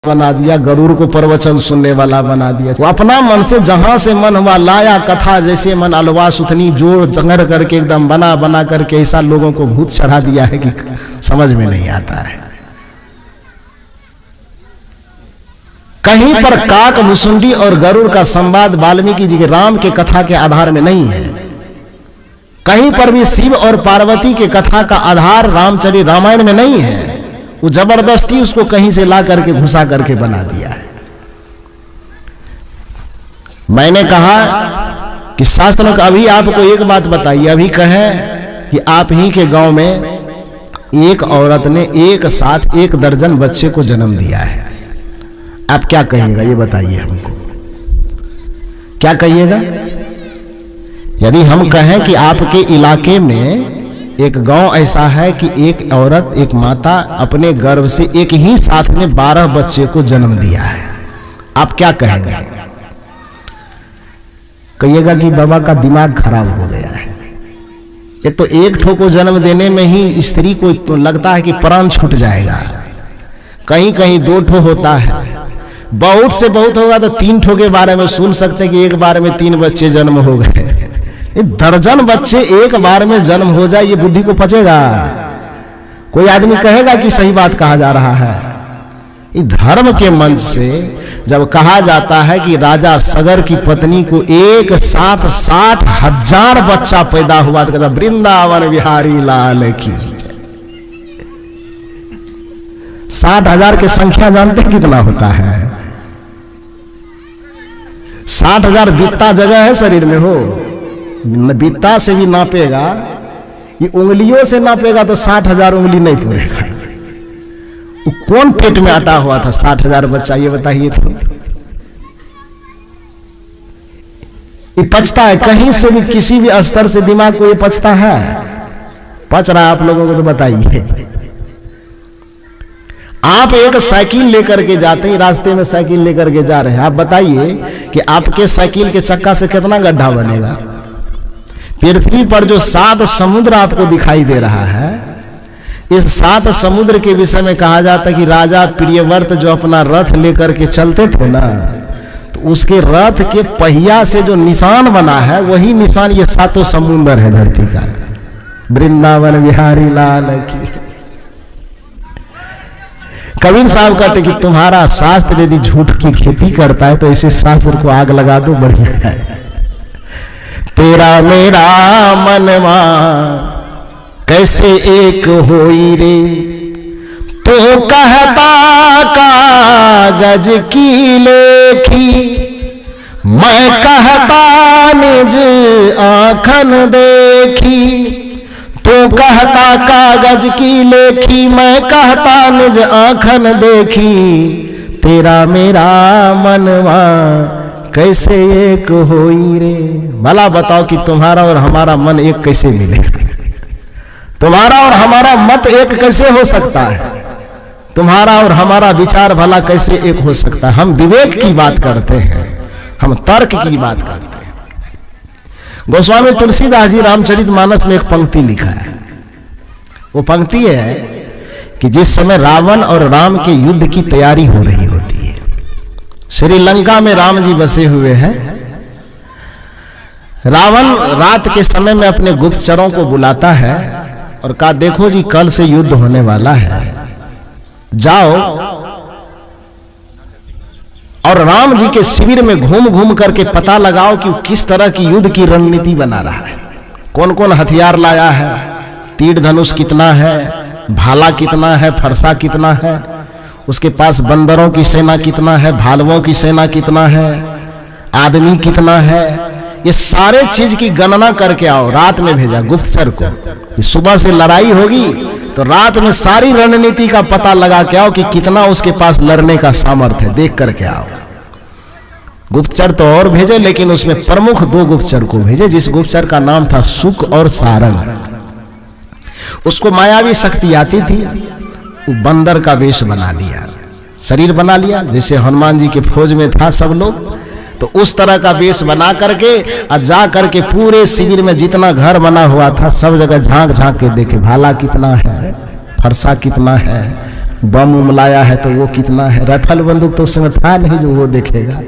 बना दिया, गरुड़ को प्रवचन सुनने वाला बना दिया। वो अपना मन से जहां से मन हुआ लाया कथा, जैसे मन अलवा सुथनी जोड़ जंगर करके एकदम बना बना करके ऐसा लोगों को भूत चढ़ा दिया है कि समझ में नहीं आता है। कहीं पर काक मुसुंडी और गरुड़ का संवाद वाल्मीकि जी के राम के कथा के आधार में नहीं है। कहीं पर भी शिव और पार्वती के कथा का आधार रामचरित रामायण में नहीं है। वो जबरदस्ती उसको कहीं से ला करके घुसा करके बना दिया है। मैंने कहा कि शास्त्र का अभी आपको एक बात बताइए, अभी कहें कि आप ही के गांव में एक औरत ने एक साथ 1 दर्जन बच्चे को जन्म दिया है, आप क्या कहिएगा? ये बताइए हमको, क्या कहिएगा? यदि हम कहें कि आपके इलाके में एक गांव ऐसा है कि एक औरत, एक माता अपने गर्भ से एक ही साथ में 12 बच्चे को जन्म दिया है, आप क्या कहेंगे? कहिएगा कि बाबा का दिमाग खराब हो गया है। एक तो एक ठो को जन्म देने में ही स्त्री को तो लगता है कि प्राण छूट जाएगा, कहीं कहीं 2 ठो होता है, बहुत से बहुत होगा तो 3 ठो के बारे में सुन सकते हैं कि एक बार में 3 बच्चे जन्म हो गए। दर्जन बच्चे एक बार में जन्म हो जाए, ये बुद्धि को पचेगा? कोई आदमी कहेगा कि सही बात कहा जा रहा है? इस धर्म के मंच से जब कहा जाता है कि राजा सगर की पत्नी को एक साथ 60,000 बच्चा पैदा हुआ, तो कहता वृंदावन बिहारी लाल की। 60,000 की संख्या जानते कितना होता है? 60,000 बित्ता जगह है शरीर में, हो बित्ता से भी नापेगा, ये उंगलियों से नापेगा तो 60,000 उंगली नहीं पूरेगा। कौन पेट में अटा हुआ था 60,000 बच्चा, ये बताइए तो। ये पचता है कहीं से भी, किसी भी स्तर से दिमाग को ये पचता है? पच रहा है आप लोगों को तो बताइए। आप एक साइकिल लेकर के जाते हैं, रास्ते में साइकिल लेकर के जा रहे हैं, आप बताइए कि आपके साइकिल के चक्का से कितना गड्ढा बनेगा? पृथ्वी पर जो 7 समुद्र आपको दिखाई दे रहा है, इस 7 समुद्र के विषय में कहा जाता है कि राजा प्रियव्रत जो अपना रथ लेकर के चलते थे ना, तो उसके रथ के पहिया से जो निशान बना है, वही निशान ये 7 समुद्र है धरती का। वृंदावन बिहारी लाल की। कबीर साहब कहते कि तुम्हारा शास्त्र यदि झूठ की खेती करता है तो इसे शास्त्र को आग लगा दो, बढ़िया है। तेरा मेरा मनवा कैसे एक होई रे, तो कहता कागज की लेखी, मैं कहता निज आँखन देखी। तो कहता कागज की लेखी, मैं कहता निज आँखन देखी। तेरा मेरा मनवा कैसे एक होई रे। भला बताओ कि तुम्हारा और हमारा मन एक कैसे मिलेगा? तुम्हारा और हमारा मत एक कैसे हो सकता है? तुम्हारा और हमारा विचार भला कैसे एक हो सकता है? हम विवेक की बात करते हैं, हम तर्क की बात करते हैं। गोस्वामी तुलसीदास जी रामचरितमानस में एक पंक्ति लिखा है। वो पंक्ति है कि जिस समय रावण और राम के युद्ध की तैयारी हो रही होती है, श्रीलंका में राम जी बसे हुए हैं। रावण रात के समय में अपने गुप्तचरों को बुलाता है और कहा देखो जी कल से युद्ध होने वाला है, जाओ और राम जी के शिविर में घूम घूम करके पता लगाओ कि किस तरह की युद्ध की रणनीति बना रहा है, कौन कौन हथियार लाया है, तीर धनुष कितना है, भाला कितना है, फरसा कितना है, उसके पास बंदरों की सेना कितना है, भालवों की सेना कितना है, आदमी कितना है, ये सारे चीज की गणना करके आओ। रात में भेजा गुप्तचर को कि सुबह से लड़ाई होगी तो रात में सारी रणनीति का पता लगा के आओ कि कितना उसके पास लड़ने का सामर्थ्य है, देख करके आओ। गुप्तचर तो और भेजे, लेकिन उसमें प्रमुख 2 गुप्तचर को भेजे। जिस गुप्तचर का नाम था सुक और सारंग, उसको मायावी शक्ति आती थी। बंदर का वेश बना लिया, शरीर बना लिया, जैसे हनुमान जी के फौज में था सब लोग, तो उस तरह का वेश बना करके और जा करके पूरे शिविर में जितना घर बना हुआ था सब जगह झांक झांक के देखे, भाला कितना है, फरसा कितना है, बम उमलाया है तो वो कितना है, राइफल बंदूक तो उस समय था नहीं जो वो देखेगा।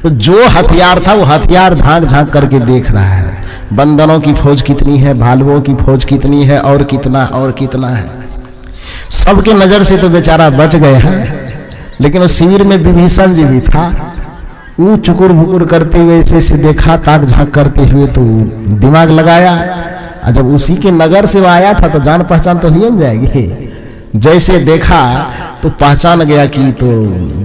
तो जो हथियार था वो हथियार झांक झांक करके देख रहा है, बंदरों की फौज कितनी है, भालुओं की फौज कितनी है, और कितना है। सबके नजर से तो बेचारा बच गए हैं, लेकिन उस शिविर में विभीषण जी भी था। वो चुकुर भुकुर करते हुए ऐसे देखा, ताक झांक करते हुए, तो दिमाग लगाया। और जब उसी के नगर से वो आया था तो जान पहचान तो ही जाएगी। जैसे देखा तो पहचान गया कि तो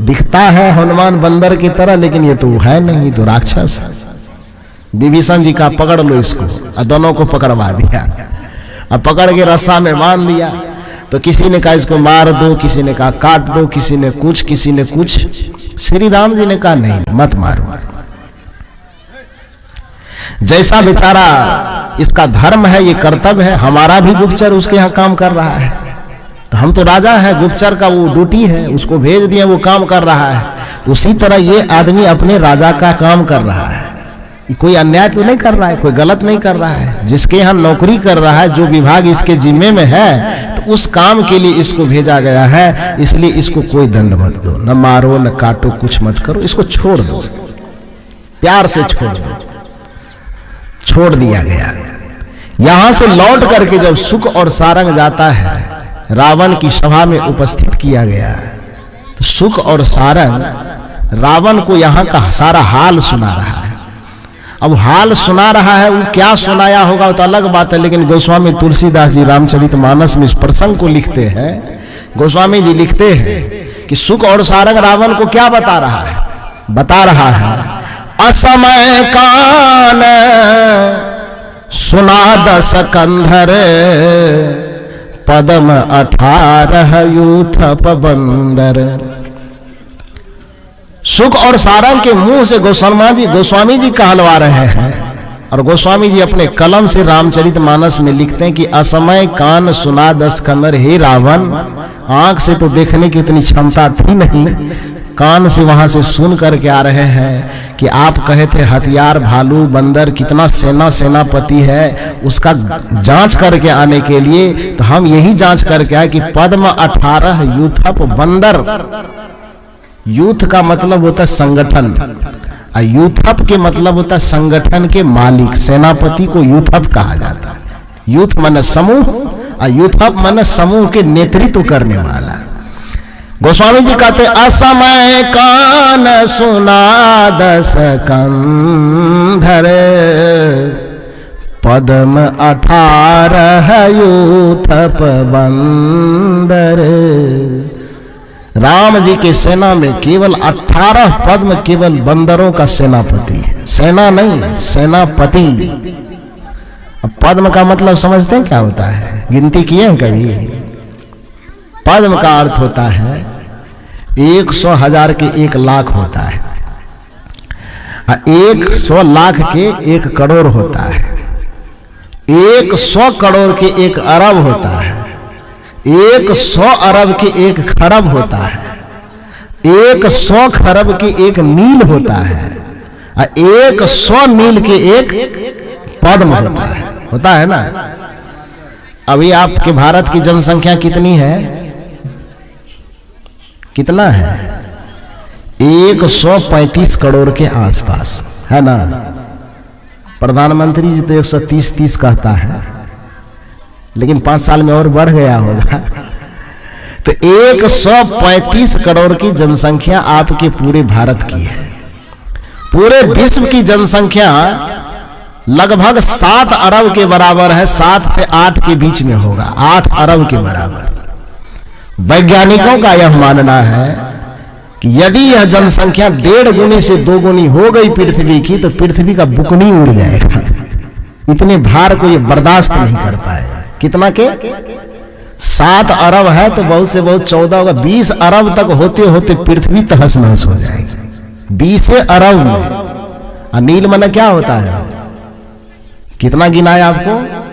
दिखता है हनुमान बंदर की तरह, लेकिन ये तो है नहीं, तो राक्षस है। विभीषण जी का पकड़ लो इसको, और दोनों को पकड़वा दिया। अब पकड़ के रस्सा में बांध दिया। तो किसी ने कहा इसको मार दो, किसी ने कहा काट दो, किसी ने कुछ। श्री राम जी ने कहा नहीं, मत मारो। जैसा बेचारा इसका धर्म है, ये कर्तव्य है, हमारा भी गुप्तचर उसके यहाँ काम कर रहा है। तो हम तो राजा है, गुप्तचर का वो ड्यूटी है, उसको भेज दिया, वो काम कर रहा है। उसी तरह ये आदमी अपने राजा का काम कर रहा है। कोई अन्याय तो नहीं कर रहा है, कोई गलत नहीं कर रहा है। जिसके यहाँ नौकरी कर रहा है, जो विभाग इसके जिम्मे में है, तो उस काम के लिए इसको भेजा गया है। इसलिए इसको कोई दंड मत दो, न मारो न काटो, कुछ मत करो, इसको छोड़ दो, प्यार से छोड़ दो। छोड़ दिया गया। यहां से लौट करके जब सुख और सारंग जाता है, रावण की सभा में उपस्थित किया गया, तो सुख और सारंग रावण को यहां का सारा हाल सुना रहा है। अब हाल सुना रहा है, वो क्या सुनाया होगा तो अलग बात है, लेकिन गोस्वामी तुलसीदास जी रामचरितमानस में इस प्रसंग को लिखते हैं। गोस्वामी जी लिखते हैं कि सुख और सारंग रावण को क्या बता रहा है, असमय कान सुना दस कंधर, पदम 18 यूथप बंदर। सुख और सारंग के मुंह से गोस्वामी जी कहलवा रहे हैं, और गोस्वामी जी अपने कलम से रामचरितमानस में लिखते हैं कि असमय कान सुना दस कंधर। हे रावण, आंख से तो देखने की इतनी क्षमता थी नहीं, कान से वहां से सुन करके आ रहे हैं कि आप कहे थे हथियार, भालू, बंदर, कितना सेनापति है, उसका जांच करके आने के लिए। तो हम यही जांच करके आए कि पद्म 18 यूथप बंदर। यूथ का मतलब होता है संगठन, और यूथप के मतलब होता है संगठन के मालिक। सेनापति को यूथप कहा जाता है। यूथ मन समूह, और यूथप मन समूह के नेतृत्व करने वाला। गोस्वामी जी कहते असमय कान सुना दस कंधर, पद्म 18 यूथप बंदर। राम जी के सेना में केवल 18 पद्म केवल बंदरों का सेनापति है, सेना नहीं, सेनापति। अब पद्म का मतलब समझते हैं क्या होता है, गिनती किए हैं कभी? पद्म का अर्थ होता है 100 हजार के 1 लाख होता है, 100 लाख के 1 करोड़ होता है, 100 करोड़ के 1 अरब होता है, 100 अरब के 1 खरब होता है, 100 खरब के 1 मील होता है, और 100 मील के 1 पद्म होता है ना। अभी आपके भारत की जनसंख्या कितनी है? कितना है? 135 करोड़ के आसपास है ना। प्रधानमंत्री जी तो 130 कहता है, लेकिन 5 साल में और बढ़ गया होगा। तो 135 करोड़ की जनसंख्या आपके पूरे भारत की है। पूरे विश्व की जनसंख्या लगभग 7 अरब के बराबर है, 7 से 8 के बीच में होगा, 8 अरब के बराबर। वैज्ञानिकों का यह मानना है कि यदि यह जनसंख्या 1.5 गुनी से 2 गुनी हो गई पृथ्वी की, तो पृथ्वी का बुकनी उड़ जाएगा। इतने भार को ये बर्दाश्त नहीं कर पाएगा। कितना के? 7 अरब है तो बहुत से बहुत 14 होगा, 20 अरब तक होते होते पृथ्वी तहस नहस हो जाएगी। 20 अरब में। अनिल मन क्या होता है? कितना गिना है आपको?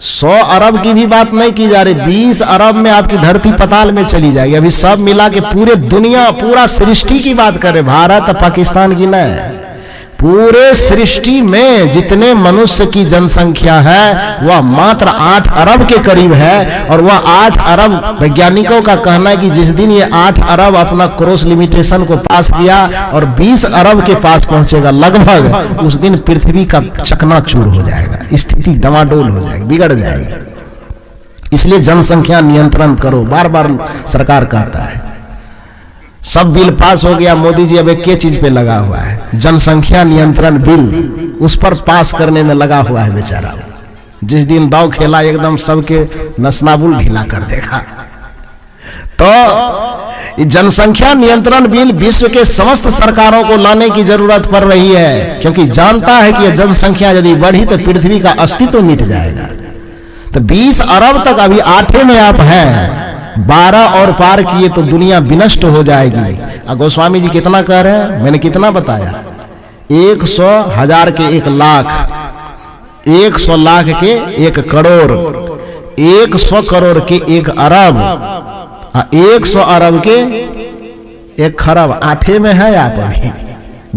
100 अरब की भी बात नहीं की जा रही, 20 अरब में आपकी धरती पताल में चली जाएगी। अभी सब मिला के पूरे दुनिया, पूरा सृष्टि की बात करें, भारत पाकिस्तान की नहीं, पूरे सृष्टि में जितने मनुष्य की जनसंख्या है वह मात्र 8 अरब के करीब है, और वह 8 अरब वैज्ञानिकों का कहना है कि जिस दिन ये 8 अरब अपना क्रॉस लिमिटेशन को पास किया और 20 अरब के पास पहुंचेगा लगभग, उस दिन पृथ्वी का चकनाचूर हो जाएगा, स्थिति डमाडोल हो जाएगी, बिगड़ जाएगी। इसलिए जनसंख्या नियंत्रण करो, बार बार सरकार कहता है। सब बिल पास हो गया, मोदी जी अब एक के चीज पे लगा हुआ है, जनसंख्या नियंत्रण बिल, उस पर पास करने में लगा हुआ है बेचारा। जिस दिन दाव खेला एकदम सबके नसनाबुल ढीला कर देगा। तो जनसंख्या नियंत्रण बिल विश्व के समस्त सरकारों को लाने की जरूरत पड़ रही है, क्योंकि जानता है कि जनसंख्या यदि बढ़ी तो पृथ्वी का अस्तित्व मिट जाएगा। तो 20 अरब तक अभी 8 में आप हैं, 12 और पार किए तो दुनिया विनष्ट हो जाएगी। गोस्वामी जी कितना कह रहे हैं, मैंने कितना बताया, 100 हजार के 1 लाख, 100 लाख के 1 करोड़, 100 करोड़ के 1 अरब, 100 अरब के 1 खरब। 8 में है आप अभी,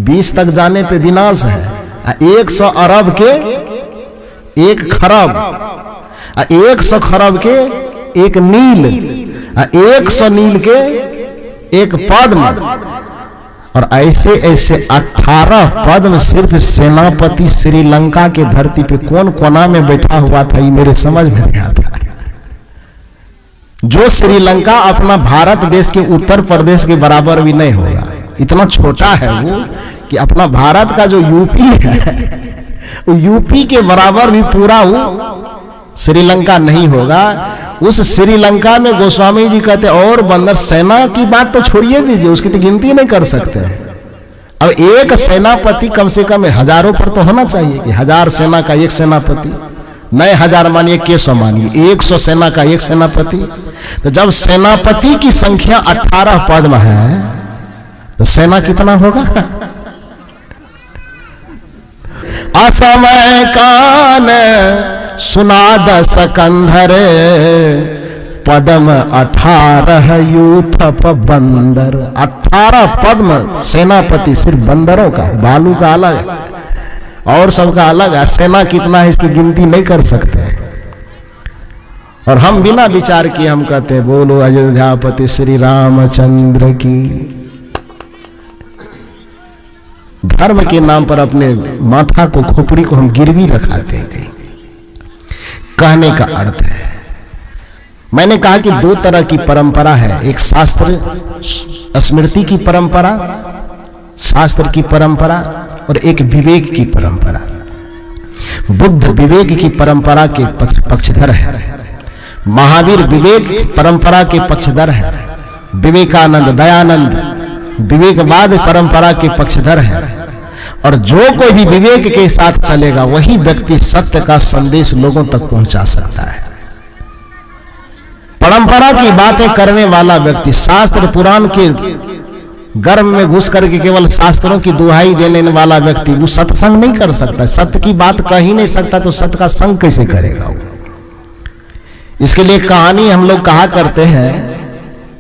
20 तक जाने पे विनाश है। 100 अरब के 1 खरब, 100 खरब के 1 नील, 100 नील के 1 पद्म, और ऐसे ऐसे 18 पद्म सिर्फ सेनापति श्रीलंका के धरती पे कौन कोना में बैठा हुआ था, ये मेरे समझ में नहीं आता। जो श्रीलंका अपना भारत देश के उत्तर प्रदेश के बराबर भी नहीं होगा, इतना छोटा है वो कि अपना भारत का जो यूपी है वो यूपी के बराबर भी पूरा वो श्रीलंका नहीं होगा। उस श्रीलंका में गोस्वामी जी कहते और बंदर, सेना की बात तो छोड़िए दीजिए, उसकी तो गिनती नहीं कर सकते। अब एक सेनापति कम से कम हजारों पर तो होना चाहिए कि 1000 सेना का 1 सेनापति, नए 1000 मानिए, 100 मानिए, 100 सेना का 1 सेनापति। तो जब सेनापति की संख्या 18 पद्म है तो सेना कितना होगा? असमय कान सुनाद सकंधर, पद्म 18 यूथप बंदर। 18 पद्म सेनापति सिर्फ बंदरों का, भालू का अलग और सबका अलग है। सेना कितना है इसकी गिनती नहीं कर सकते। और हम बिना विचार किए हम कहते हैं बोलो अयोध्यापति श्री रामचंद्र की। धर्म के नाम पर अपने माथा को, खोपड़ी को हम गिरवी रखाते हैं। कहने का अर्थ है, मैंने कहा कि 2 तरह की परंपरा है, एक शास्त्र स्मृति की परंपरा, शास्त्र की परंपरा, और एक विवेक की परंपरा। बुद्ध विवेक की परंपरा के पक्षधर है, महावीर विवेक परंपरा के पक्षधर है, विवेकानंद दयानंद विवेकवाद परंपरा के पक्षधर है। और जो कोई भी विवेक के साथ चलेगा वही व्यक्ति सत्य का संदेश लोगों तक पहुंचा सकता है। परंपरा की बातें करने वाला व्यक्ति, शास्त्र पुराण के गर्भ में घुस करके केवल शास्त्रों की दुहाई देने वाला व्यक्ति, वो सत्संग नहीं कर सकता, सत्य की बात कह ही नहीं सकता, तो सत्य का संग कैसे करेगा वो? इसके लिए कहानी हम लोग कहा करते हैं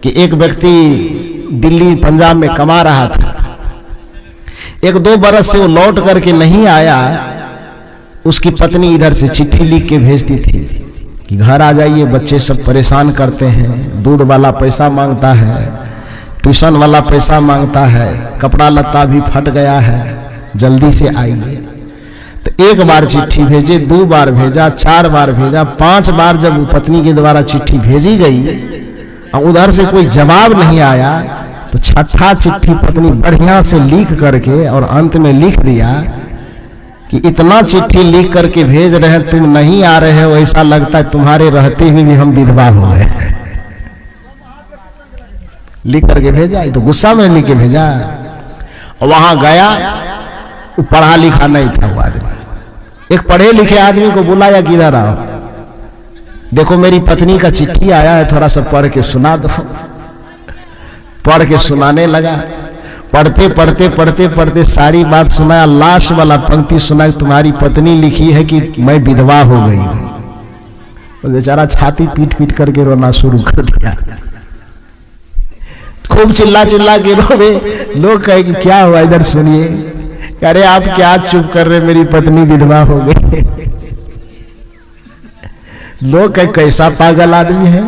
कि एक व्यक्ति दिल्ली पंजाब में कमा रहा था, 1-2 बरस से वो लौट करके नहीं आया। उसकी पत्नी इधर से चिट्ठी लिख के भेजती थी कि घर आ जाइए, बच्चे सब परेशान करते हैं, दूध वाला पैसा मांगता है, ट्यूशन वाला पैसा मांगता है, कपड़ा लत्ता भी फट गया है, जल्दी से आइए। तो 1 बार चिट्ठी भेजे, 2 बार भेजा, 4 बार भेजा, 5 बार जब वो पत्नी के द्वारा चिट्ठी भेजी गई और उधर से कोई जवाब नहीं आया, तो 6ठा चिट्ठी पत्नी बढ़िया से लिख करके और अंत में लिख दिया कि इतना चिट्ठी लिख करके भेज रहे हैं, तुम नहीं आ रहे हो, ऐसा लगता है तुम्हारे रहते हुए भी हम विधवा हो गए। लिख करके भेजा, तो गुस्सा में लिख के भेजा। और वहां गया, वो पढ़ा लिखा नहीं था वो आदमी। एक पढ़े लिखे आदमी को बुलाया, किधर आओ, देखो मेरी पत्नी का चिट्ठी आया है, थोड़ा सा पढ़ के सुना दो। पढ़ के सुनाने लगा। पढ़ते पढ़ते पढ़ते पढ़ते सारी बात सुनाया, लास्ट वाला पंक्ति सुना, तुम्हारी पत्नी लिखी है कि मैं विधवा हो गई हूं। तो बेचारा छाती पीट पीट करके रोना शुरू कर दिया। खूब चिल्ला चिल्ला के रोवे। लोग कहे कि क्या हुआ, इधर सुनिए। अरे आप क्या चुप कर रहे, मेरी पत्नी विधवा हो गई। लोग कैसा पागल आदमी है।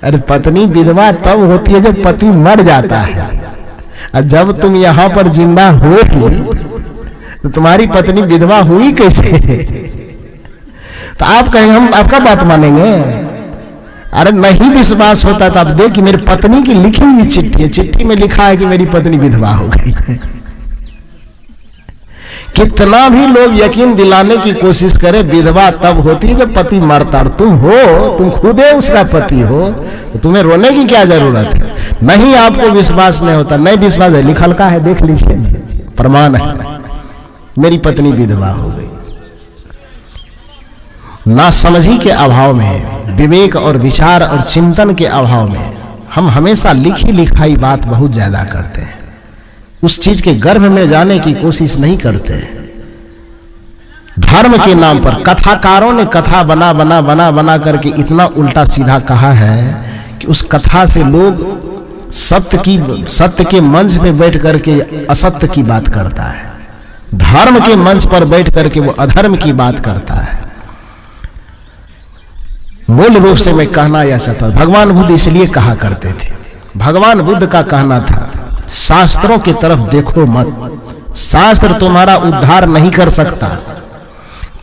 अरे पत्नी विधवा तब होती है जब पति मर जाता है, और जब तुम यहां पर जिंदा हो तो तुम्हारी पत्नी विधवा हुई कैसे? तो आप कहेंगे हम आपका बात मानेंगे? अरे नहीं विश्वास होता तो आप देख कि मेरी पत्नी की लिखी हुई चिट्ठी है, चिट्ठी में लिखा है कि मेरी पत्नी विधवा हो गई है। कितना भी लोग यकीन दिलाने की कोशिश करें, विधवा तब होती है जब पति मरता। तुम हो, तुम खुदे उसका पति हो, तो तुम्हें रोने की क्या जरूरत है? नहीं आपको विश्वास नहीं होता, नहीं विश्वास है, लिखल का है, देख लीजिए, प्रमाण है, मेरी पत्नी विधवा हो गई। नासमझी के अभाव में, विवेक और विचार और चिंतन के अभाव में हम हमेशा लिखी लिखाई बात बहुत ज्यादा करते हैं, उस चीज के गर्भ में जाने की कोशिश नहीं करते। धर्म के नाम पर कथाकारों ने कथा बना बना बना बना करके इतना उल्टा सीधा कहा है कि उस कथा से लोग सत्य के मंच पे बैठ करके असत्य की बात करता है, धर्म के मंच पर बैठ करके वो अधर्म की बात करता है। मूल रूप से मैं कहना यह चाहता, भगवान बुद्ध इसलिए कहा करते थे, भगवान बुद्ध का कहना था शास्त्रों की तरफ देखो मत, शास्त्र तुम्हारा उद्धार नहीं कर सकता,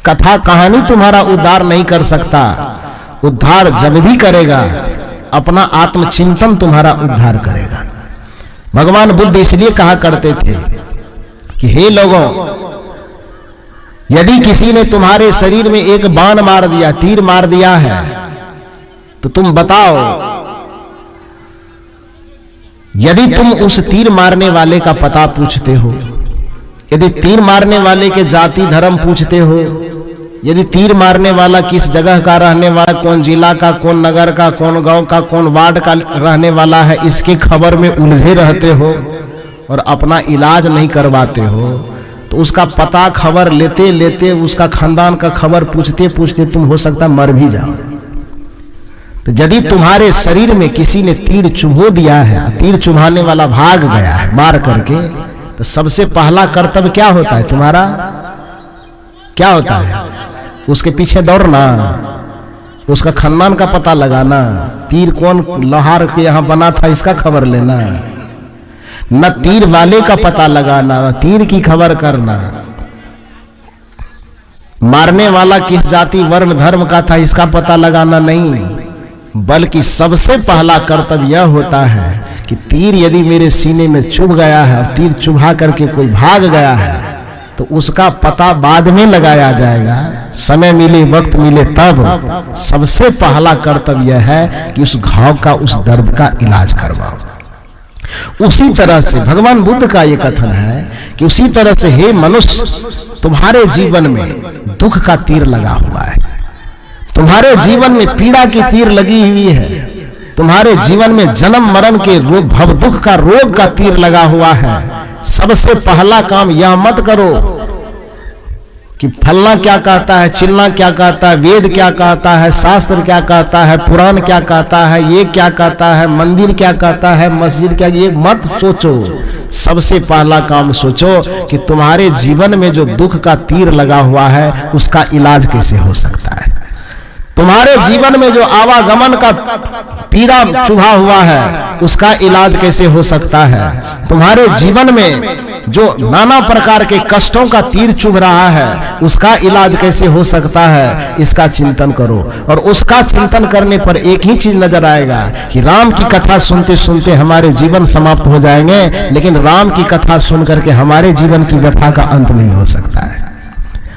कथा कहानी तुम्हारा उद्धार नहीं कर सकता। उद्धार जब भी करेगा अपना आत्मचिंतन तुम्हारा उद्धार करेगा। भगवान बुद्ध इसलिए कहा करते थे कि हे लोगों, यदि किसी ने तुम्हारे शरीर में एक बाण मार दिया, तीर मार दिया है, तो तुम बताओ, यदि तुम उस तीर मारने वाले का पता पूछते हो, यदि तीर मारने वाले के जाति धर्म पूछते हो, यदि तीर मारने वाला किस जगह का रहने वाला, कौन जिला का, कौन नगर का, कौन गांव का, कौन वार्ड का रहने वाला है, इसके खबर में उलझे रहते हो और अपना इलाज नहीं करवाते हो, तो उसका पता खबर लेते लेते, उसका खानदान का खबर पूछते पूछते तुम हो सकता मर भी जाओ। तो यदि तुम्हारे शरीर में किसी ने तीर चुभो दिया है, तीर चुभाने वाला भाग गया है मार करके, तो सबसे पहला कर्तव्य क्या होता है तुम्हारा? क्या होता है? उसके पीछे दौड़ना, उसका खानदान का पता लगाना, तीर कौन लोहार के यहां बना था इसका खबर लेना, न तीर वाले का पता लगाना, न तीर की खबर करना, मारने वाला किस जाति वर्ण धर्म का था इसका पता लगाना नहीं, बल्कि सबसे पहला कर्तव्य यह होता है कि तीर यदि मेरे सीने में चुभ गया है, तीर चुभा करके कोई भाग गया है, तो उसका पता बाद में लगाया जाएगा, समय मिले वक्त मिले तब। सबसे पहला कर्तव्य यह है कि उस घाव का, उस दर्द का इलाज करवाओ। उसी तरह से भगवान बुद्ध का यह कथन है कि उसी तरह से हे मनुष्य, तुम्हारे जीवन में दुख का तीर लगा हुआ है, तुम्हारे जीवन में पीड़ा की तीर लगी हुई है, तुम्हारे जीवन में जन्म मरण के रोग, भव दुख का रोग का तीर लगा हुआ है। सबसे पहला काम यह मत करो कि फलना क्या कहता है, चिल्ला क्या कहता है, वेद क्या कहता है, शास्त्र क्या कहता है, पुराण क्या कहता है, ये क्या कहता है, मंदिर क्या कहता है, मस्जिद क्या, ये मत सोचो। सबसे पहला काम सोचो कि तुम्हारे जीवन में जो दुख का तीर लगा हुआ है उसका इलाज कैसे हो सकता है। तुम्हारे जीवन में जो आवागमन का पीड़ा चुभा हुआ है उसका इलाज कैसे हो सकता है। तुम्हारे जीवन में जो नाना प्रकार के कष्टों का तीर चुभ रहा है उसका इलाज कैसे हो सकता है, इसका चिंतन करो। और उसका चिंतन करने पर एक ही चीज नजर आएगा कि राम की कथा सुनते सुनते हमारे जीवन समाप्त हो जाएंगे, लेकिन राम की कथा सुन करके हमारे जीवन की व्यथा का अंत नहीं हो सकता है।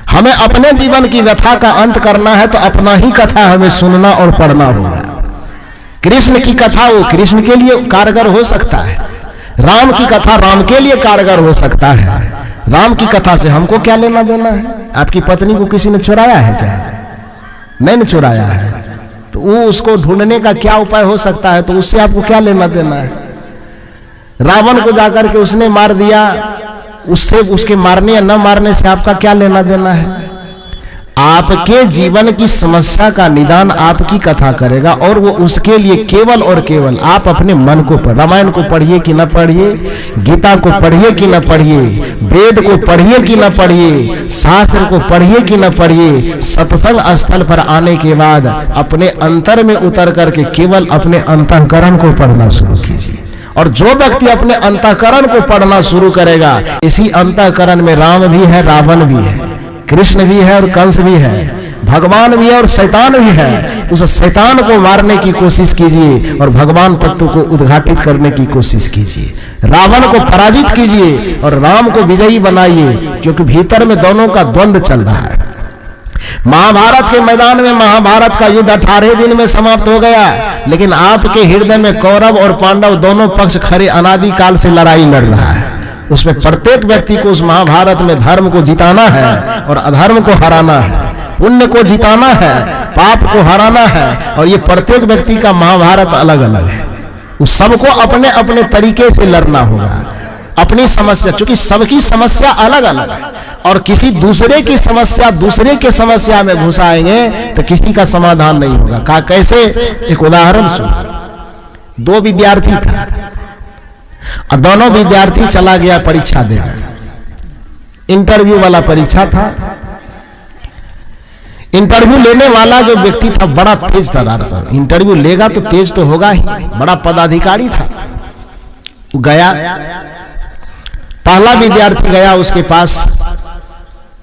हमें अपने जीवन की व्यथा का अंत करना है तो अपना ही कथा हमें सुनना और पढ़ना होगा। कृष्ण की कथा वो कृष्ण के लिए कारगर हो सकता है, राम की कथा राम के लिए कारगर हो सकता है। राम की कथा से हमको क्या लेना देना है? आपकी पत्नी को किसी ने चुराया है क्या? नहीं न चुराया है, तो वो उसको ढूंढने का क्या उपाय हो सकता है, तो उससे आपको क्या लेना देना है? रावण को जाकर के उसने मार दिया, उससे उसके मारने या न मारने से आपका क्या लेना देना है? आपके जीवन की समस्या का निदान आपकी कथा करेगा, और वो उसके लिए केवल और केवल आप अपने मन को पढ़, रामायण को पढ़िए कि न पढ़िए, गीता को पढ़िए कि न पढ़िए, वेद को पढ़िए कि न पढ़िए, शास्त्र को पढ़िए कि न पढ़िए, सत्संग स्थल पर आने के बाद अपने अंतर में उतर करके केवल अपने अंतःकरण को पढ़ना शुरू कीजिए। और जो व्यक्ति अपने अंतःकरण को पढ़ना शुरू करेगा, इसी अंतःकरण में राम भी है, रावण भी है, कृष्ण भी है और कंस भी है, भगवान भी है और शैतान भी है। उस शैतान को मारने की कोशिश कीजिए और भगवान तत्व को उद्घाटित करने की कोशिश कीजिए, रावण को पराजित कीजिए और राम को विजयी बनाइए, क्योंकि भीतर में दोनों का द्वंद्व चल रहा है। महाभारत के मैदान में महाभारत का युद्ध 18 दिन में समाप्त हो गया, लेकिन आपके हृदय में कौरव और पांडव दोनों पक्ष खड़े अनादि काल से लड़ाई लड़ रहा है। उसमें प्रत्येक व्यक्ति को उस महाभारत में धर्म को जिताना है और अधर्म को हराना है, पुण्य को जिताना है, पाप को हराना है। और ये प्रत्येक व्यक्ति का महाभारत अलग अलग है, उस सबको अपने अपने तरीके से लड़ना होगा। अपनी समस्या, क्योंकि सबकी समस्या अलग अलग है, और किसी दूसरे की समस्या दूसरे के समस्या में घुसाएंगे तो किसी का समाधान नहीं होगा। कहा कैसे? एक उदाहरण सुनो। 2 विद्यार्थी था और दोनों विद्यार्थी चला गया परीक्षा देने, इंटरव्यू वाला परीक्षा था। इंटरव्यू लेने वाला जो व्यक्ति था बड़ा तेज था, इंटरव्यू लेगा तो तेज तो होगा ही, बड़ा पदाधिकारी था। वो गया, पहला विद्यार्थी गया उसके पास,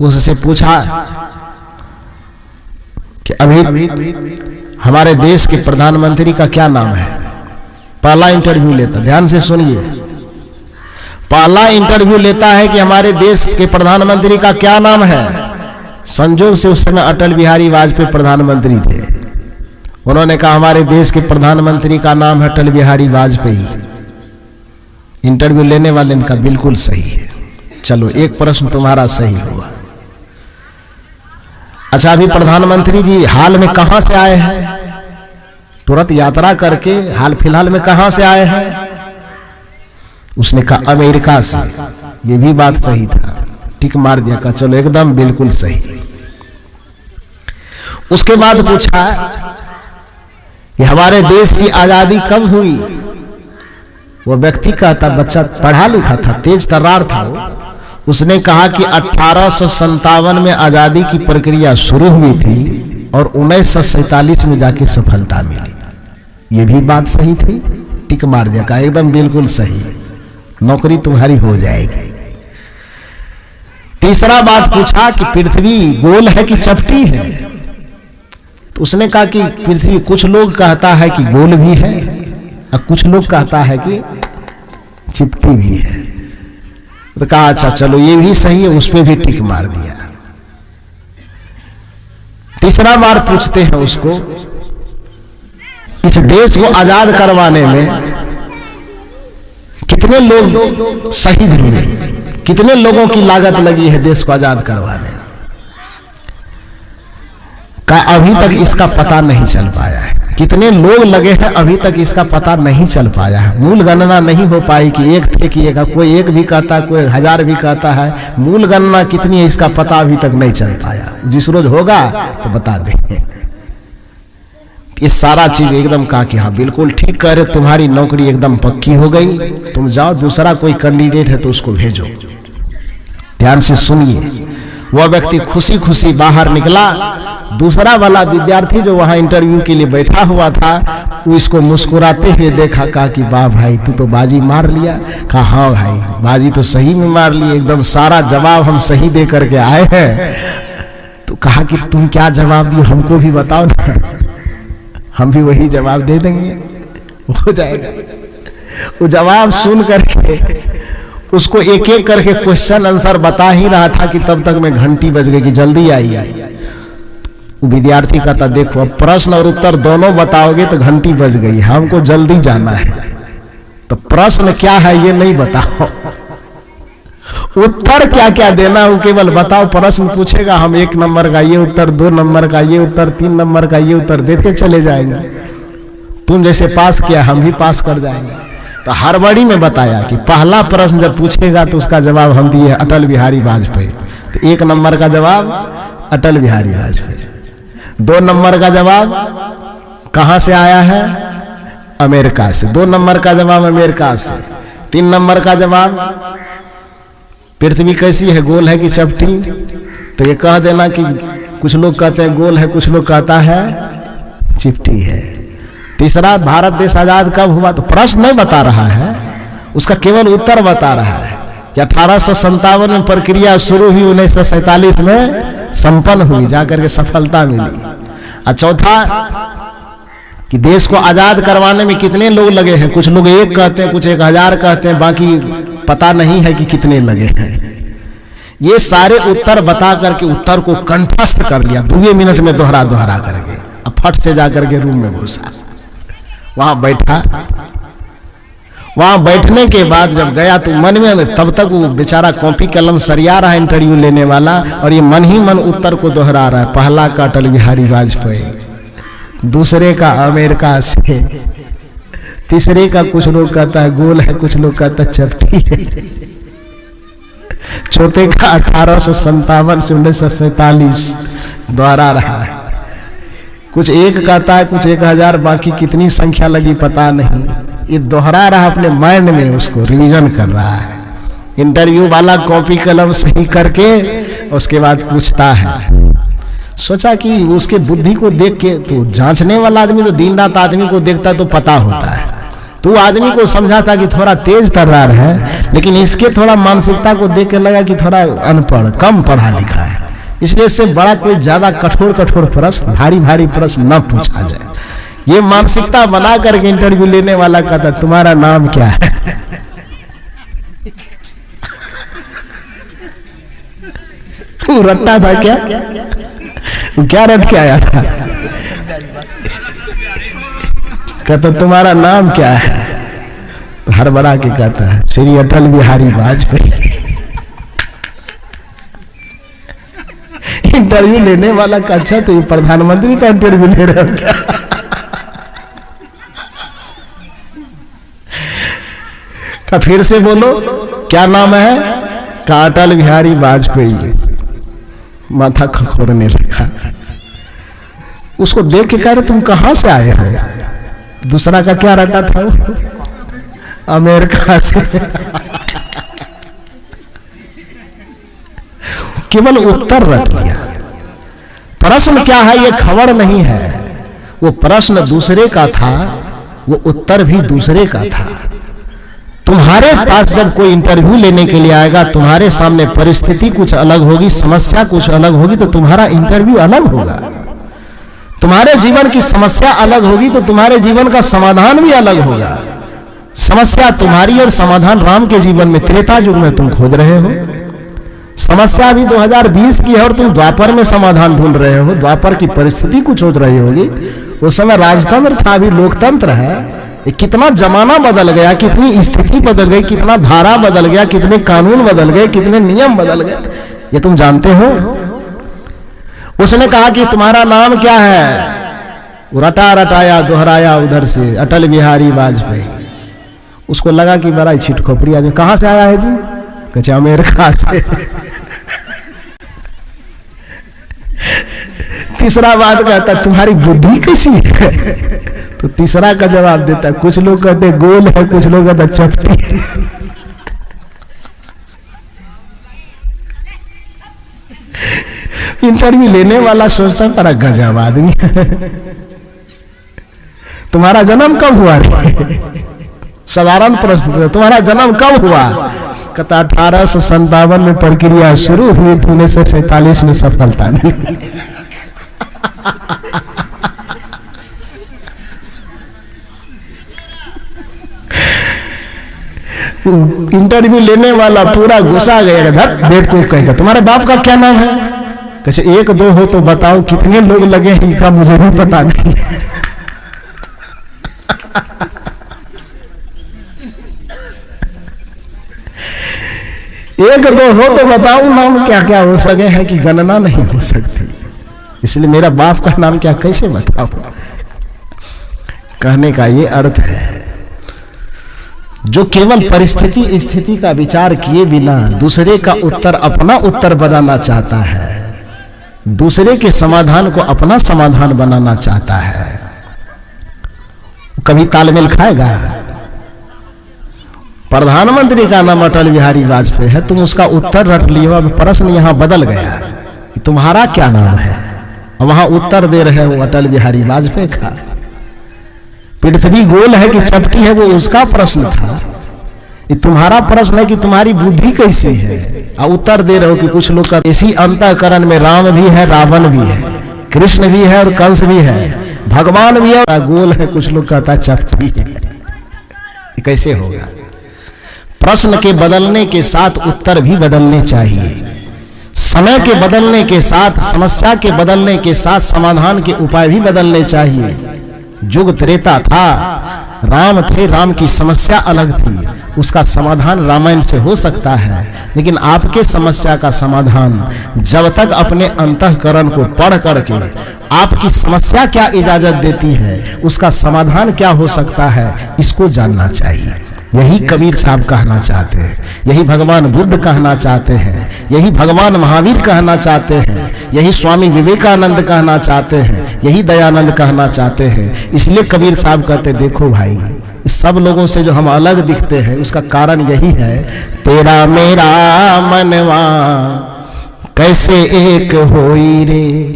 उससे पूछा कि अभी हमारे देश के प्रधानमंत्री का क्या नाम है। पहला इंटरव्यू लेता, ध्यान से सुनिए, पहला इंटरव्यू लेता है कि हमारे देश के प्रधानमंत्री का क्या नाम है। संजोग से उस समय अटल बिहारी वाजपेयी प्रधानमंत्री थे। उन्होंने कहा हमारे देश के प्रधानमंत्री का नाम है अटल बिहारी वाजपेयी। इंटरव्यू लेने वाले इनका बिल्कुल सही है, चलो एक प्रश्न तुम्हारा सही हुआ। अच्छा, अभी प्रधानमंत्री जी हाल में कहां से आए हैं? तुरंत यात्रा करके हाल फिलहाल में कहां से आए हैं? उसने कहा अमेरिका से। ये भी बात सही था, टिक मार दिया, कहा चलो एकदम बिल्कुल सही। उसके बाद पूछा कि हमारे देश की आजादी कब हुई? वो व्यक्ति कहता, बच्चा पढ़ा लिखा था, तेज तर्रार था वो। उसने कहा कि 1857 में आजादी की प्रक्रिया शुरू हुई थी और 1947 में जाके सफलता मिली। ये भी बात सही थी, टिक मार दिया, कहा एकदम बिल्कुल सही, नौकरी तुम्हारी हो जाएगी। तीसरा बात पूछा कि पृथ्वी गोल है कि चपटी है? तो उसने कहा कि पृथ्वी कुछ लोग कहता है कि गोल भी है और कुछ लोग कहता है कि चिपटी भी है। तो कहा अच्छा चलो ये भी सही है, उस पर भी टिक मार दिया। तीसरा बार पूछते हैं उसको, इस देश को आजाद करवाने में कितने लोग शहीद हुए, कितने लोगों की लागत लगी है देश को आजाद करवाने? का अभी तक इसका पता नहीं चल पाया है। कितने लोग लगे हैं अभी तक इसका पता नहीं चल पाया है। मूल गणना नहीं हो पाई कि एक थे कि एक, कोई एक भी कहता है, कोई 1000 भी कहता है। मूल गणना कितनी है इसका पता अभी तक नहीं चल पाया। जिस रोज होगा तो बता देंगे। ये सारा चीज एकदम कहा कि हाँ बिल्कुल ठीक कह रहे, तुम्हारी नौकरी एकदम पक्की हो गई, तुम जाओ, दूसरा कोई कैंडिडेट है तो उसको भेजो। ध्यान से सुनिए, वह व्यक्ति खुशी खुशी बाहर निकला। दूसरा वाला विद्यार्थी जो वहां इंटरव्यू के लिए बैठा हुआ था, वो इसको मुस्कुराते हुए देखा, कहा कि वाह भाई तू तो बाजी मार लिया। कहा हाँ भाई बाजी तो सही में मार ली, एकदम सारा जवाब हम सही दे करके आए हैं। तो कहा कि तुम क्या जवाब दियो हमको भी बताओ ना, हम भी वही जवाब दे देंगे, हो जाएगा। वो जवाब सुन करके उसको एक एक करके क्वेश्चन आंसर बता ही रहा था कि तब तक में घंटी बज गई कि जल्दी आई। विद्यार्थी कहता देखो अब प्रश्न और उत्तर दोनों बताओगे तो घंटी बज गई, हमको जल्दी जाना है। तो प्रश्न क्या है ये नहीं बताओ, उत्तर क्या क्या देना वो केवल बताओ। प्रश्न पूछेगा हम 1 नंबर का ये उत्तर, 2 नंबर का ये उत्तर, 3 नंबर का ये उत्तर देते चले जाएंगे। तुम जैसे पास किया हम भी पास कर जाएंगे। तो हड़बड़ी में बताया कि पहला प्रश्न जब पूछेगा तो उसका जवाब हम दिए अटल बिहारी वाजपेयी। तो 1 नंबर का जवाब अटल बिहारी वाजपेयी। 2 नंबर का जवाब कहां से आया है? अमेरिका से। 2 नंबर का जवाब अमेरिका से। 3 नंबर का जवाब पृथ्वी कैसी है, गोल है कि चपटी? तो ये कह देना कि कुछ लोग कहते हैं गोल है, कुछ लोग कहता है चिपटी है। तीसरा, भारत देश आजाद कब हुआ? तो प्रश्न नहीं बता रहा है, उसका केवल उत्तर बता रहा है कि 1857 में प्रक्रिया शुरू हुई, 1947 में संपन्न हुई, जाकर के सफलता मिली। और चौथा कि देश को आजाद करवाने में कितने लोग लगे हैं? कुछ लोग 1 कहते हैं, कुछ 1000 कहते हैं, बाकी पता नहीं है कि कितने लगे हैं। ये सारे उत्तर बता करके उत्तर को कंठस्थ कर लिया 2 मिनट में, दोहरा करके। अब फट से जाकर के रूम में घुसा, वहां बैठा। वहां बैठने के बाद जब गया तो मन में, तब तक वो बेचारा कॉपी कलम सरिया रहा इंटरव्यू लेने वाला, और ये मन ही मन उत्तर को दोहरा रहा है। पहला का अटल बिहारी वाजपेयी, दूसरे का अमेरिका से, तीसरे का कुछ लोग कहता है गोल है, कुछ लोग कहता है चपटी है, चौथे का 1857 से 1947 दोहरा रहा है। कुछ 1 कहता है, कुछ 1000, बाकी कितनी संख्या लगी पता नहीं। ये दोहरा रहा, अपने माइंड में उसको रिवीजन कर रहा है। इंटरव्यू वाला कॉपी कलम सही करके उसके बाद पूछता है। सोचा कि उसके बुद्धि को देख के, तो जांचने वाला आदमी तो दिन रात आदमी को देखता तो पता होता है, तो आदमी को समझा था कि थोड़ा तेज तर्रार है, लेकिन इसके थोड़ा मानसिकता को देख के लगा कि थोड़ा अनपढ़, कम पढ़ा लिखा है, इसलिए इससे बड़ा कोई ज्यादा कठोर प्रश्न, भारी प्रश्न न पूछा जाए। ये मानसिकता बना करके इंटरव्यू लेने वाला कहता तुम्हारा नाम क्या है? रट्टा था क्या रट के आया था? कहता तुम्हारा नाम क्या है? हड़बड़ा के कहता है श्री अटल बिहारी वाजपेयी। इंटरव्यू लेने वाला का, अच्छा तो ये प्रधानमंत्री का इंटरव्यू ले रहे हो क्या? का फिर से बोलो क्या नाम है? का अटल बिहारी वाजपेयी। माथा खखोरने लगा। उसको देख के कह रहे तुम कहां से आए हो? दूसरा का क्या रटा था? अमेरिका से। केवल उत्तर रट लिया। प्रश्न क्या है ये खबर नहीं है, वो प्रश्न दूसरे का था, वो उत्तर भी दूसरे का था। तुम्हारे पास जब कोई इंटरव्यू लेने के लिए आएगा, तुम्हारे सामने परिस्थिति कुछ अलग होगी, समस्या कुछ अलग होगी, तो तुम्हारा इंटरव्यू अलग होगा। तुम्हारे जीवन की समस्या अलग होगी तो तुम्हारे जीवन का समाधान भी अलग होगा। समस्या तुम्हारी और समाधान राम के जीवन में, त्रेता युग में तुम खोज रहे हो। समस्या भी 2020 की है और तुम द्वापर में समाधान ढूंढ रहे हो। द्वापर की परिस्थिति कुछ सोच रही होगी, उस समय राजतंत्र था, अभी लोकतंत्र है। कितना जमाना बदल गया, कितनी स्थिति बदल गई, कितना धारा बदल गया, कितने कानून बदल गए, कितने नियम बदल गए, ये तुम जानते हो। उसने कहा कि तुम्हारा नाम क्या है? रटाया दोहराया उधर से अटल बिहारी वाजपेयी। उसको लगा कि बड़ा छिटखोपड़ी आदमी। कहां से आया है जी? कहे अमेरिका से। तीसरा बात कहता तुम्हारी बुद्धि कैसी है? तो तीसरा का जवाब देता कुछ लोग कहते गोल है, कुछ लोग कहते चपटी। इंटरव्यू लेने वाला सोचता बड़ा गजब आदमी है। तुम्हारा जन्म कब हुआ? साधारण प्रश्न, तुम्हारा जन्म कब हुआ? कहता 1857 में प्रक्रिया शुरू हुई, 1947 में सफलता मिली। इंटरव्यू लेने वाला पूरा गुस्सा गया। बेट को कहेगा तुम्हारे बाप का क्या नाम है? कैसे 1-2 हो तो बताओ, कितने लोग लगे हैं इसका मुझे भी पता नहीं। एक दो हो तो बताओ नाम क्या क्या हो सके हैं कि गणना नहीं हो सकती, इसलिए मेरा बाप का नाम क्या कैसे बताओ। कहने का ये अर्थ है जो केवल परिस्थिति स्थिति का विचार किए बिना दूसरे का उत्तर अपना उत्तर बनाना चाहता है, दूसरे के समाधान को अपना समाधान बनाना चाहता है, कभी तालमेल खाएगा? प्रधानमंत्री का नाम अटल बिहारी वाजपेयी है, तुम उसका उत्तर रट लिए, अब प्रश्न यहां बदल गया कि तुम्हारा क्या नाम है, और वहां उत्तर दे रहे हो अटल बिहारी वाजपेयी का। पृथ्वी गोल है कि चपटी है, वो उसका प्रश्न था। ये तुम्हारा प्रश्न है कि तुम्हारी बुद्धि कैसी है, और उत्तर दे रहे हो कि कुछ लोग का इसी अंतःकरण में राम भी है, रावण भी है, कृष्ण भी है और कंस भी है, भगवान भी है, और गोल है, कुछ लोग कहता है चपटी है। ये कैसे होगा? प्रश्न के बदलने के साथ उत्तर भी बदलने चाहिए। समय के बदलने के साथ, समस्या के बदलने के साथ समाधान के उपाय भी बदलने चाहिए। युग त्रेता था, राम थे, राम की समस्या अलग थी, उसका समाधान रामायण से हो सकता है, लेकिन आपके समस्या का समाधान जब तक अपने अंतःकरण को पढ़ करके आपकी समस्या क्या इजाजत देती है, उसका समाधान क्या हो सकता है, इसको जानना चाहिए। यही कबीर साहब कहना चाहते हैं, यही भगवान बुद्ध कहना चाहते हैं, यही भगवान महावीर कहना चाहते हैं, यही स्वामी विवेकानंद कहना चाहते हैं, यही दयानंद कहना चाहते हैं। इसलिए कबीर साहब कहते, देखो भाई, इस सब लोगों से जो हम अलग दिखते हैं उसका कारण यही है, तेरा मेरा मनवा कैसे एक होई रे,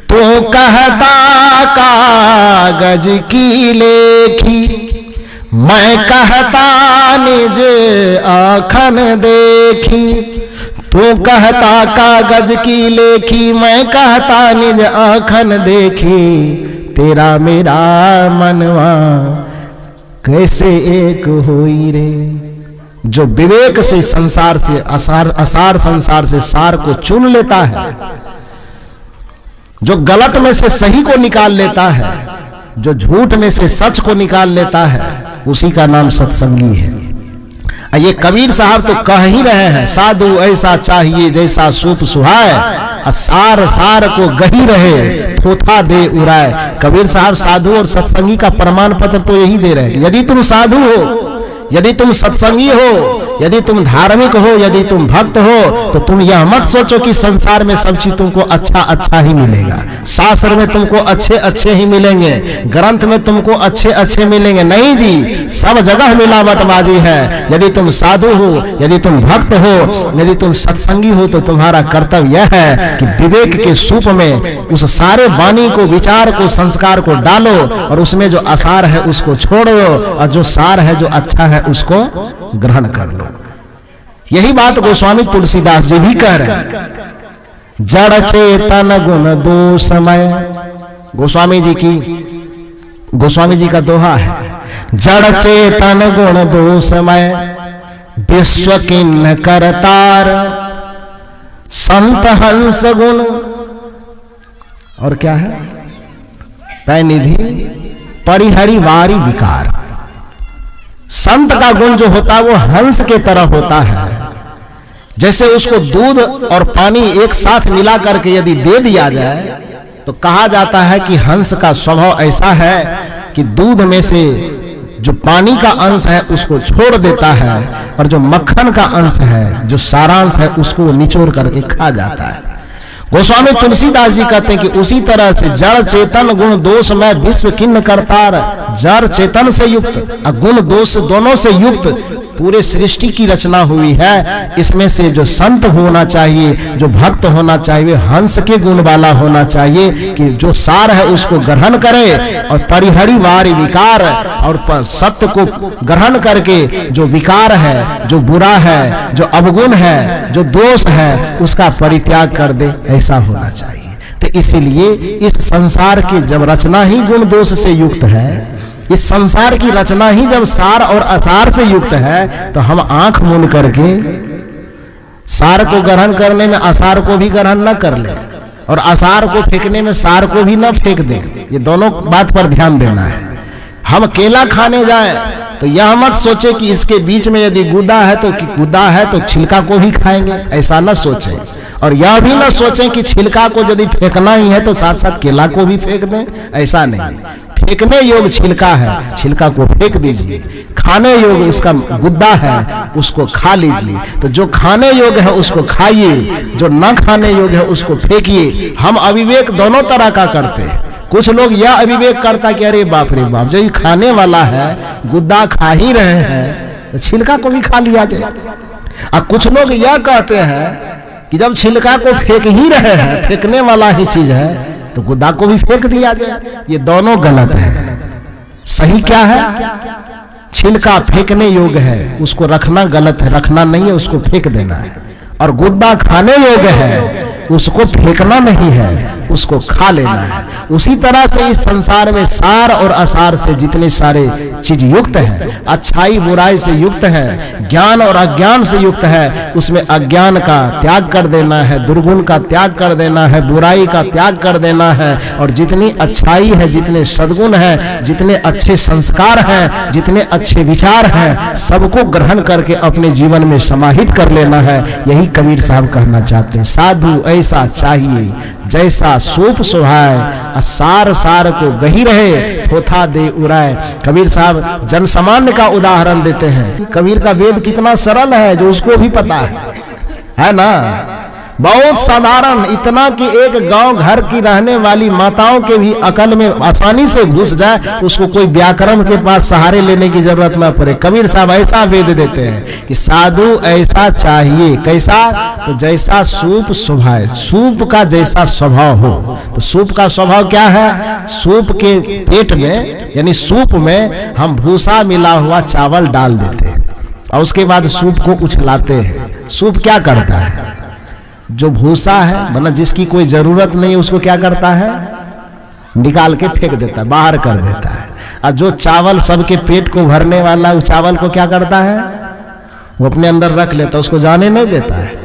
तू कहता कागज की लेखी, मैं कहता निज आँखन देखी, तू कहता कागज की लेखी, मैं कहता निज आँखन देखी, तेरा मेरा मनवा कैसे एक होई रे। जो विवेक से संसार से असार संसार से सार को चुन लेता है, जो गलत में से सही को निकाल लेता है, जो झूठ में से सच को निकाल लेता है, उसी का नाम सत्संगी है। ये कबीर साहब तो कह ही रहे हैं, साधु ऐसा चाहिए जैसा सूप सुहाए, सार सार को गही रहे, थोथा दे उड़ाए। कबीर साहब साधु और सत्संगी का प्रमाण पत्र तो यही दे रहे हैं। यदि तुम साधु हो, यदि तुम सत्संगी हो, यदि तुम धार्मिक हो, यदि तुम भक्त हो, तो तुम यह मत सोचो कि संसार में सब चीज तुमको अच्छा अच्छा ही मिलेगा, शास्त्र में तुमको अच्छे अच्छे ही मिलेंगे, ग्रंथ में तुमको अच्छे अच्छे मिलेंगे। नहीं जी, सब जगह मिलावटबाजी है। यदि तुम साधु हो, यदि तुम भक्त हो, यदि तुम सत्संगी हो, तो तुम्हारा कर्तव्य यह है कि विवेक के सूप में उस सारे वाणी को, विचार को, संस्कार को डालो, और उसमें जो असार है उसको छोड़ दो, और जो सार है, जो अच्छा है, उसको ग्रहण कर लो। यही बात गोस्वामी तुलसीदास जी भी कह रहे हैं। जड़ चेतन गुण दोषमय, गोस्वामी जी का दोहा है, जड़ चेतन गुण दोषमय, विश्व किन्न करतार, संत हंस गुण, और क्या है, पैनिधि परिहरि वारी विकार। संत का गुण जो होता है वो हंस के तरह होता है। जैसे उसको दूध और पानी एक साथ मिला करके यदि दे दिया जाए, तो कहा जाता है कि हंस का स्वभाव ऐसा है कि दूध में से जो पानी का अंश है उसको छोड़ देता है, और जो मक्खन का अंश है, जो सारांश है, उसको निचोड़ करके खा जाता है। गोस्वामी तुलसीदास जी कहते हैं कि उसी तरह से जड़ चेतन गुण दोष में विश्व किन्न करतार, जड़ चेतन से युक्त और गुण दोष दोनों से युक्त पूरे सृष्टि की रचना हुई है। इसमें से जो संत होना चाहिए, जो भक्त होना चाहिए, हंस के गुण वाला होना चाहिए कि जो सार है उसको ग्रहण करे, और परिहरि वारी विकार, और सत्य को ग्रहण करके जो विकार है, जो बुरा है, जो अवगुण है, जो दोष है, उसका परित्याग कर दे, ऐसा होना चाहिए। तो इसीलिए इस संसार की जब रचना ही गुण दोष से युक्त है, इस संसार की रचना ही जब सार और असार से युक्त है, तो हम आंख मूंद करके सार को ग्रहण करने में असार को भी ग्रहण न कर ले, और असार को फेंकने में सार को भी न फेंक दें। ये दोनों बात पर ध्यान देना है। हम केला खाने जाएं तो यह मत सोचे कि इसके बीच में यदि गुदा है तो छिलका को भी खाएंगे, ऐसा न सोचें। और यह भी न सोचें कि छिलका को यदि फेंकना ही है तो साथ साथ केला को भी फेंक दें, ऐसा नहीं। फेंकने योग छिलका है, छिलका को फेंक दीजिए। खाने योग उसका गुद्दा है, उसको खा लीजिए। तो जो खाने योग है उसको खाइए, जो न खाने योग है उसको फेंकिए। हम अविवेक दोनों तरह का करते हैं। कुछ लोग यह अविवेक करता कि अरे बाप रे बाप, जो ये खाने वाला है, गुद्दा खा ही रहे हैं, तो छिलका को भी खा लिया जाए। और कुछ लोग यह कहते हैं कि जब छिलका को फेंक ही रहे हैं, फेंकने वाला ही चीज है, तो गुद्दा को भी फेंक दिया जाए। ये दोनों गलत है। सही क्या है? छिलका फेंकने योग्य है, उसको रखना गलत है, रखना नहीं है, उसको फेंक देना है। और गुद्दा खाने योग्य है, उसको फेंकना नहीं है, उसको खा लेना है। उसी तरह से इस संसार में सार और असार से जितने सारे चीज युक्त है, अच्छाई बुराई से युक्त है, ज्ञान और अज्ञान से युक्त है, उसमें अज्ञान का त्याग कर देना है, दुर्गुण का त्याग कर देना है, बुराई का त्याग कर देना है। और जितनी अच्छाई है, जितने सद्गुण है, जितने अच्छे संस्कार हैं, जितने अच्छे विचार हैं, सबको ग्रहण करके अपने जीवन में समाहित कर लेना है। यही कबीर साहब कहना चाहते हैं। साधु ऐसा चाहिए जैसा सूप सुहाए, सार सार को गही रहे, थोथा दे उड़ाए। कबीर साहब जन सामान्य का उदाहरण देते हैं। कबीर का वेद कितना सरल है, जो उसको भी पता है ना। बहुत साधारण, इतना कि एक गांव घर की रहने वाली माताओं के भी अकल में आसानी से घुस जाए, उसको कोई व्याकरण के पास सहारे लेने की जरूरत ना पड़े। कबीर साहब ऐसा वेद देते हैं कि साधु ऐसा चाहिए, कैसा? तो जैसा सूप सुभाए, सूप का जैसा स्वभाव हो। तो सूप का स्वभाव क्या है? सूप के पेट में यानी सूप में हम भूसा मिला हुआ चावल डाल देते हैं और उसके बाद सूप को उछलाते हैं। सूप क्या करता है? जो भूसा है, मतलब जिसकी कोई जरूरत नहीं है, उसको क्या करता है? निकाल के फेंक देता है, बाहर कर देता है। और जो चावल सबके पेट को भरने वाला, उस चावल को क्या करता है? वो अपने अंदर रख लेता है, उसको जाने नहीं देता है।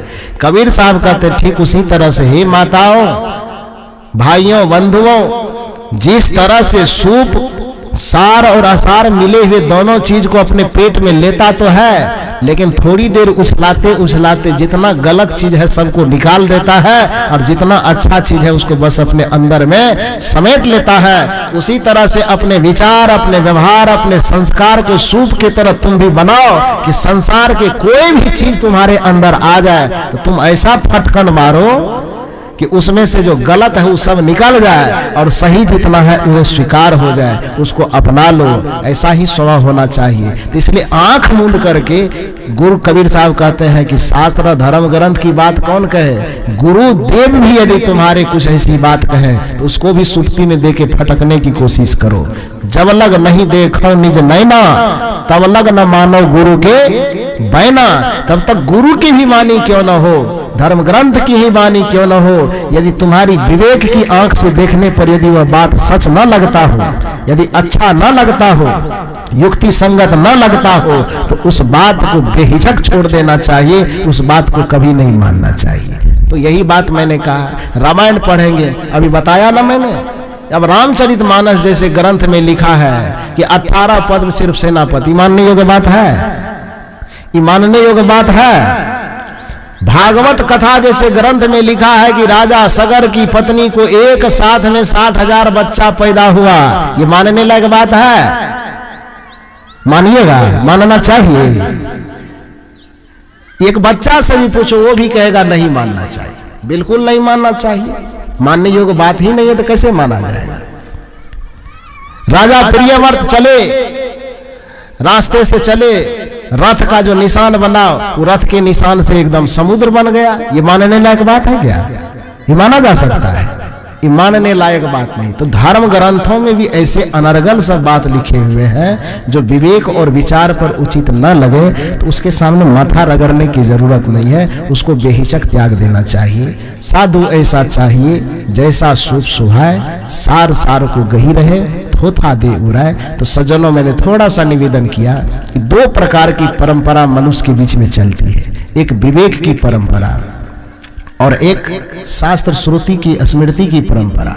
कबीर साहब कहते ठीक उसी तरह से ही माताओं, भाइयों, बंधुओं, जिस तरह से सूप सार और असार मिले हुए दोनों चीज को अपने पेट में लेता तो है, लेकिन थोड़ी देर उछलाते उछलाते जितना गलत चीज है सबको निकाल देता है, और जितना अच्छा चीज है उसको बस अपने अंदर में समेट लेता है। उसी तरह से अपने विचार, अपने व्यवहार, अपने संस्कार को सूप की तरह तुम भी बनाओ कि संसार के कोई भी चीज तुम्हारे अंदर आ जाए तो तुम ऐसा फटकन मारो कि उसमें से जो गलत है वो सब निकल जाए और सही जितना है वो स्वीकार हो जाए, उसको अपना लो। ऐसा ही स्वभाव होना चाहिए। तो इसलिए आंख मूंद करके गुरु कबीर साहब कहते हैं कि शास्त्र धर्म ग्रंथ की बात कौन कहे, गुरु देव भी यदि तुम्हारे कुछ ऐसी बात कहे तो उसको भी सुप्ति में दे के फटकने की कोशिश करो। जब लग नहीं देखो निज नैना, तब लग न मानो गुरु के बैना। तब तक गुरु की भी वाणी क्यों न हो, धर्म ग्रंथ की ही वाणी क्यों न हो, यदि तुम्हारी विवेक की आंख से देखने पर यदि वह बात सच न लगता हो, यदि अच्छा न लगता हो, युक्ति संगत न लगता हो, तो उस बात को बेहिचक छोड़ देना चाहिए, उस बात को कभी नहीं मानना चाहिए। तो यही बात मैंने कहा। रामायण पढ़ेंगे, अभी बताया ना मैंने। अब रामचरितमानस जैसे ग्रंथ में लिखा है कि 18 पद में सिर्फ सेनापति, मानने योग्य बात है? ये मानने योग्य बात है? भागवत कथा जैसे ग्रंथ में लिखा है कि राजा सगर की पत्नी को एक साथ में 60,000 बच्चा पैदा हुआ, ये मानने लायक बात है? मानिएगा, मानना चाहिए। एक बच्चा से भी पूछो, वो भी कहेगा नहीं मानना चाहिए, बिल्कुल नहीं मानना चाहिए। मानने योग्य बात ही नहीं है तो कैसे माना जाएगा? राजा प्रियव्रत चले, रास्ते से चले, रथ का जो निशान बना वो रथ के निशान से एकदम समुद्र बन गया। ये मानने लायक बात है क्या? ये माना जा सकता है? ये मानने लायक बात नहीं। तो धर्म ग्रंथों में भी ऐसे अनर्गल सब बात लिखे हुए हैं जो विवेक और विचार पर उचित न लगे तो उसके सामने माथा रगड़ने की जरूरत नहीं है, उसको बेहिचक त्याग देना चाहिए। साधु ऐसा चाहिए जैसा सूप सुहाए, सार सार को गही रहे, थोथा दे उड़ाए। तो सज्जनों, मैंने थोड़ा सा निवेदन किया कि 2 प्रकार की परंपरा मनुष्य के बीच में चलती है। एक विवेक की परंपरा और एक शास्त्र श्रुति की स्मृति की परंपरा।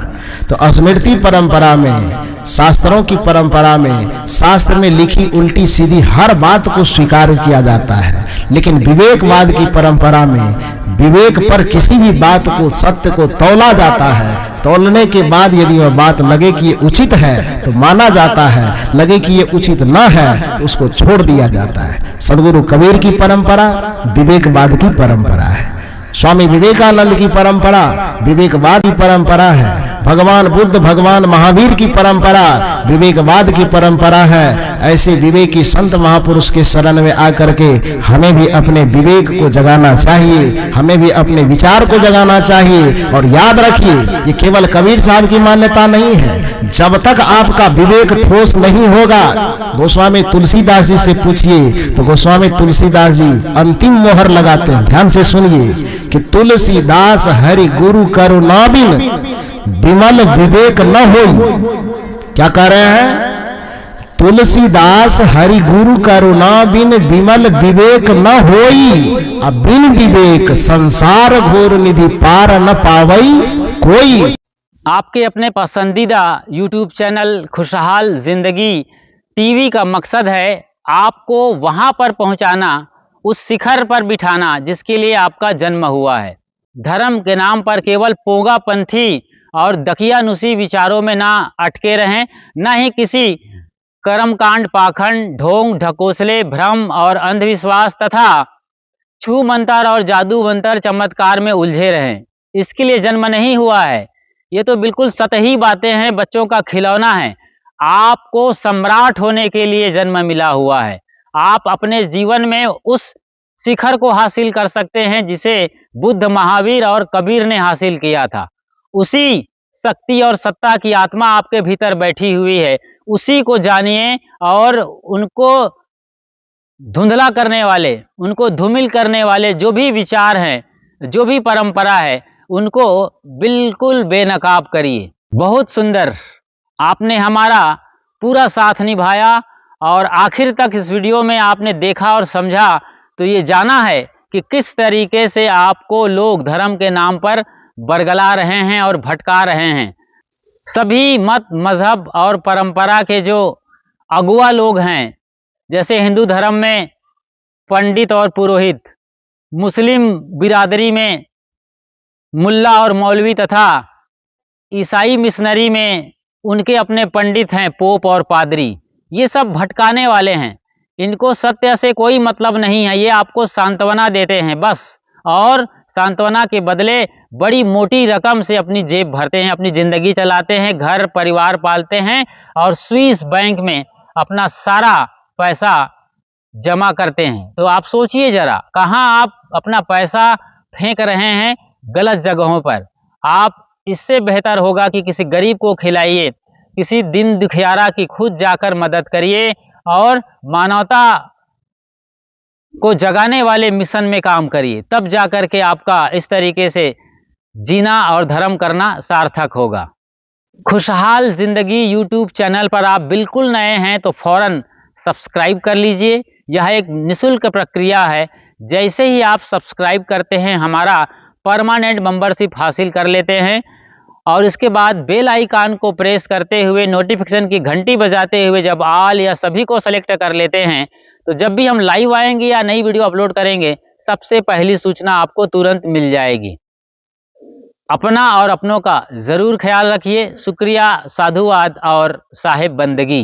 तो स्मृति परंपरा में, शास्त्रों की परंपरा में, शास्त्र में लिखी उल्टी सीधी हर बात को स्वीकार किया जाता है। लेकिन विवेकवाद की परंपरा में विवेक पर किसी भी बात को, सत्य को तौला जाता है। तौलने के बाद यदि वह बात लगे कि ये उचित है तो माना जाता है, लगे कि ये उचित न है तो उसको छोड़ दिया जाता है। सदगुरु कबीर की परंपरा विवेकवाद की परंपरा है। स्वामी विवेकानंद की परंपरा विवेकवाद की परंपरा है। भगवान बुद्ध, भगवान महावीर की परंपरा विवेकवाद की परंपरा है। ऐसे विवेकी संत महापुरुष के शरण में आकर के हमें भी अपने विवेक को जगाना चाहिए, हमें भी अपने विचार को जगाना चाहिए। और याद रखिए, ये केवल कबीर साहब की मान्यता नहीं है। जब तक आपका विवेक ठोस नहीं होगा, गोस्वामी तुलसीदास जी से पूछिए तो गोस्वामी तुलसीदास जी अंतिम मोहर लगाते हैं। ध्यान से सुनिए कि तुलसीदास हरि गुरु करुणा बिन विमल विवेक न होई। क्या कह रहे हैं? तुलसीदास हरि गुरु करुणा बिन विमल विवेक न होई, अब बिन विवेक संसार घोर निधि पार न पावई कोई। आपके अपने पसंदीदा YouTube चैनल खुशहाल जिंदगी टीवी का मकसद है आपको वहां पर पहुंचाना, उस शिखर पर बिठाना जिसके लिए आपका जन्म हुआ है। धर्म के नाम पर केवल पोंगापंथी और दकियानुसी विचारों में ना अटके रहें, न ही किसी कर्मकांड, पाखंड, ढोंग ढकोसले, भ्रम और अंधविश्वास तथा छू मंतर और जादू मंतर चमत्कार में उलझे रहें। इसके लिए जन्म नहीं हुआ है। ये तो बिल्कुल सतही बातें हैं, बच्चों का खिलौना है। आपको सम्राट होने के लिए जन्म मिला हुआ है। आप अपने जीवन में उस शिखर को हासिल कर सकते हैं जिसे बुद्ध, महावीर और कबीर ने हासिल किया था। उसी शक्ति और सत्ता की आत्मा आपके भीतर बैठी हुई है। उसी को जानिए और उनको धुंधला करने वाले, उनको धूमिल करने वाले जो भी विचार हैं, जो भी परंपरा है, उनको बिल्कुल बेनकाब करिए। बहुत सुंदर, आपने हमारा पूरा साथ निभाया और आखिर तक इस वीडियो में आपने देखा और समझा तो ये जाना है कि किस तरीके से आपको लोग धर्म के नाम पर बरगला रहे हैं और भटका रहे हैं। सभी मत, मजहब और परंपरा के जो अगुआ लोग हैं, जैसे हिंदू धर्म में पंडित और पुरोहित, मुस्लिम बिरादरी में मुल्ला और मौलवी तथा ईसाई मिशनरी में उनके अपने पंडित हैं, पोप और पादरी, ये सब भटकाने वाले हैं। इनको सत्य से कोई मतलब नहीं है। ये आपको सांत्वना देते हैं बस, और सांत्वना के बदले बड़ी मोटी रकम से अपनी जेब भरते हैं, अपनी जिंदगी चलाते हैं, घर परिवार पालते हैं और स्विस बैंक में अपना सारा पैसा जमा करते हैं। तो आप सोचिए जरा, कहाँ आप अपना पैसा फेंक रहे हैं? गलत जगहों पर। आप इससे बेहतर होगा कि किसी गरीब को खिलाइए, किसी दिन दुखियारा की खुद जाकर मदद करिए और मानवता को जगाने वाले मिशन में काम करिए। तब जाकर के आपका इस तरीके से जीना और धर्म करना सार्थक होगा। खुशहाल जिंदगी YouTube चैनल पर आप बिल्कुल नए हैं तो फौरन सब्सक्राइब कर लीजिए। यह एक निःशुल्क प्रक्रिया है। जैसे ही आप सब्सक्राइब करते हैं, हमारा परमानेंट मेंबरशिप हासिल कर लेते हैं और इसके बाद बेल आइकन को प्रेस करते हुए, नोटिफिकेशन की घंटी बजाते हुए जब ऑल या सभी को सेलेक्ट कर लेते हैं, तो जब भी हम लाइव आएंगे या नई वीडियो अपलोड करेंगे, सबसे पहली सूचना आपको तुरंत मिल जाएगी। अपना और अपनों का जरूर ख्याल रखिए। शुक्रिया, साधुवाद और साहिब बंदगी।